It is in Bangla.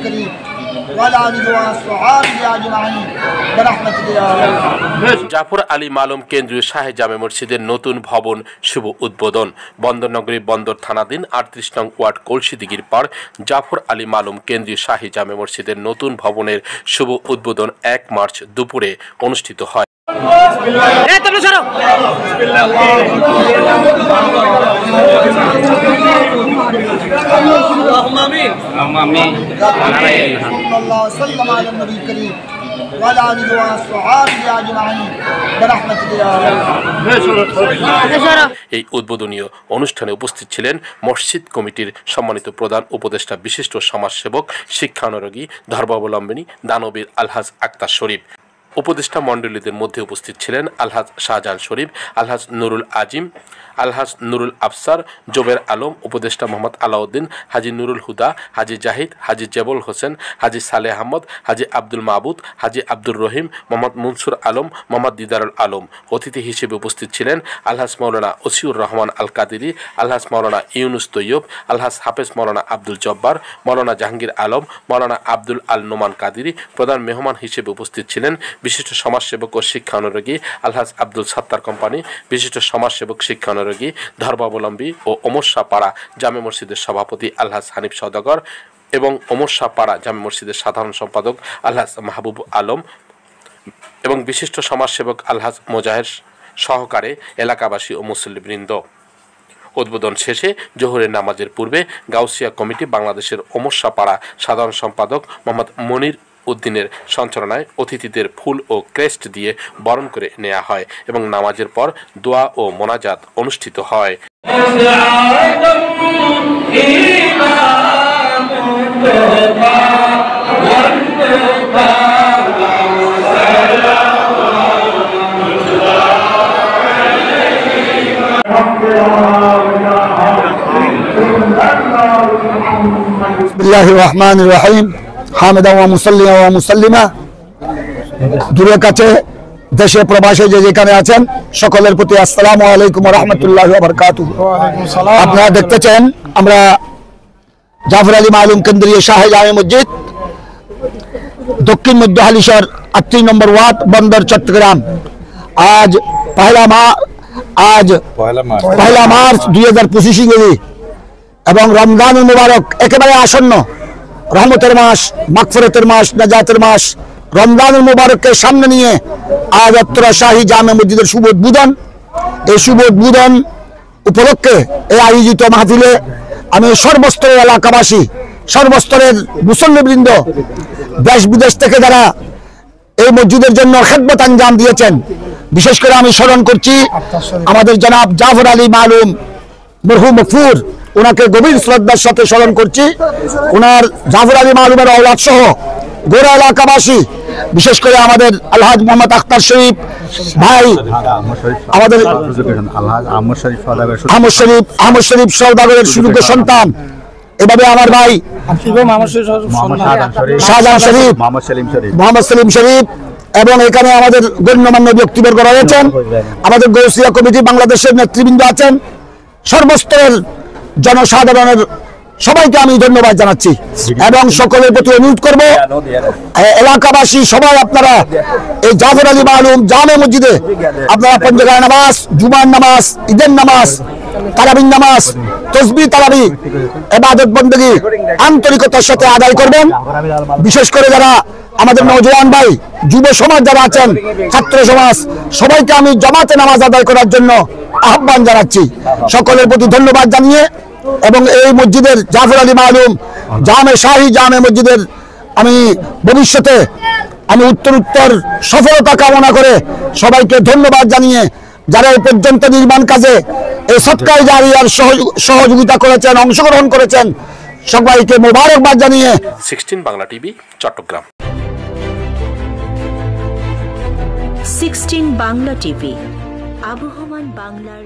الكريم وعلى آله وصحبه أجمعين برحمتك يا رب। জাফর আলী মালুম কেন্দ্রীয় শাহী জামে মসজিদের নতুন ভবন শুভ উদ্বোধন। বন্দরনগরী বন্দর থানাধীন ৩৮ নং ওয়ার্ড কলসিদিঘির পার জাফর আলী মালুম কেন্দ্রীয় শাহী জামে মসজিদের নতুন ভবনের শুভ উদ্বোধন ১ মার্চ দুপুরে অনুষ্ঠিত হয়। এই উদ্বোধনীয় অনুষ্ঠানে উপস্থিত ছিলেন মসজিদ কমিটির সম্মানিত প্রধান উপদেষ্টা, বিশিষ্ট সমাজসেবক, শিক্ষানুরাগী, ধর্মাবলম্বিনী দানবীর আলহাজ আক্তার শরীফ। উপদেষ্টা মণ্ডলীদের মধ্যে উপস্থিত ছিলেন আলহাজ শাহজাহান শরীফ, আলহাজ নুরুল আজিম, আলহাজ নুরুল আফসার, জোবের আলম, উপদেষ্টা মোহাম্মদ আলাউদ্দিন, হাজি নুরুল হুদা, হাজি জাহিদ, হাজি জেবুল হোসেন, হাজি সালেহ আহমদ, হাজি আব্দুল মাহবুদ, হাজি আব্দুর রহিম, মোহাম্মদ মনসুর আলম, মোহাম্মদ দিদারুল আলম। অতিথি হিসেবে উপস্থিত ছিলেন আলহাজ মাওলানা ওসিউর রহমান আল কাদিরি, আলহাজ মাওলানা ইউনুস তৈয়ব, আলহাজ হাফেজ মাওলানা আব্দুল জব্বার, মাওলানা জাহাঙ্গীর আলম, মাওলানা আব্দুল আল নোমান কাদিরি। প্রধান মেহমান হিসেবে উপস্থিত ছিলেন বিশিষ্ট সমাজসেবক ও শিক্ষানুরাগী আলহাজ আব্দুল সাত্তার কোম্পানি, বিশিষ্ট সমাজসেবক, শিক্ষানুরাগী, ধর্মাবলম্বী ও ওমরশাহপাড়া জামে মসজিদের সভাপতি আলহাজ হানিফ সওদাগর এবং ওমরশাহপাড়া জামে মসজিদের সাধারণ সম্পাদক আলহাজ মাহবুব আলম এবং বিশিষ্ট সমাজসেবক আলহাজ মোজাহের সহকারে এলাকাবাসী ও মুসল্লিবৃন্দ। উদ্বোধন শেষে জোহরের নামাজের পূর্বে গাউসিয়া কমিটি বাংলাদেশের ওমরশাহপাড়া সাধারণ সম্পাদক মোহাম্মদ মনির উদ্দিনের সঞ্চালনায় অতিথিদের ফুল ও ক্রেস্ট দিয়ে বরণ করে নেওয়া হয় এবং নামাজের পর দোয়া ও মোনাজাত অনুষ্ঠিত হয়। বিসমিল্লাহির রহমানির রহিম। হামিদা ওয়া মুসাল্লিয়া ওয়া মুসাল্লিমা। দূরের কাছে দেশে প্রবাসে যে যেখানে আছেন সকলের প্রতি আসসালামু আলাইকুম ওয়া রাহমাতুল্লাহি ওয়া বারাকাতুহু। আপনারা দেখতেছেন আমরা জাফর আলী মালুম কেন্দ্রীয় শাহী জামে মসজিদ, দক্ষিণ মধ্য হালিশহর ৩৮ নম্বর ওয়ার্ড, বন্দর, চট্টগ্রাম। আজ পয়লা মার্চ ২০২৫ ইংরেজি এবং রমজানুল মুবারক একেবারে আসন্ন। রহমতের মাস, মাগফিরাতের মাস, নাজাতের মাস রমজানুল মুবারককে সামনে নিয়ে আজ অত্র শাহী জামে মসজিদের শুভ উদ্বোধন। এই শুভ উদ্বোধন উপলক্ষে এই আয়োজিত মাহফিলে আমি সর্বস্তরের এলাকাবাসী, সর্বস্তরের মুসল্লিবৃন্দ, দেশ বিদেশ থেকে যারা এই মসজিদের জন্য খেদমত আঞ্জাম দিয়েছেন, বিশেষ করে আমি স্মরণ করছি আমাদের জনাব জাফর আলী মালুম মরহুম মগফুর, ওনাকে গভীর শ্রদ্ধার সাথে স্মরণ করছি। ওনার জাফর আলী মালুমের औलाद সহ গোড়া এলাকাবাসী, বিশেষ করে আমাদের আলহাজ মোহাম্মদ আক্তার শরীফ ভাই, আমাদের আহমদ শরীফ সওদাগরের সুযোগ্য সন্তান, এভাবে আমার ভাই শাহজাহান শরীফ, মোহাম্মদ সেলিম শরীফ এবং এখানে আমাদের গণ্যমান্য ব্যক্তিবর্গ রয়েছেন, আমাদের গাউসিয়া কমিটি বাংলাদেশের নেতৃবৃন্দ আছেন, সর্বস্তরের জনসাধারণের সবাইকে আমি ধন্যবাদ জানাচ্ছি এবং সকলের প্রতি অনুরোধ করব এলাকাবাসী সবাই আপনারা এই জাফর আলী মালুম জামে মসজিদে আপনারা পঞ্জগায় নামাজ, জুমার নামাজ, ঈদের নামাজ, তারাবির নামাজ, তসবিহ তারাবি ইবাদত বندگی আন্তরিকতার সাথে আদায় করবেন। বিশেষ করে যারা আমাদের নওজোয়ান ভাই, যুব সমাজ যারা আছেন, ছাত্র সমাজ, সবাইকে আমি জামাতে নামাজ আদায় করার জন্য আহ্বান জানাচ্ছি। সকলের প্রতি ধন্যবাদ জানিয়ে এবং এই মসজিদের জাফর আলী মালুম শাহী জামে মসজিদের আমি ভবিষ্যতে আমি উত্তর সফলতা কামনা করে সবাইকে ধন্যবাদ জানিয়ে যারা এই পর্যন্ত নির্মাণ কাজে এই সদকায়ে জারিয়ার সহযোগিতা করেছেন, অংশগ্রহণ করেছেন, সবাইকে মোবারকবাদ জানিয়ে 16 বাংলা টিভি, চট্টগ্রাম। 16 বাংলা টিভি, আবহমান বাংলার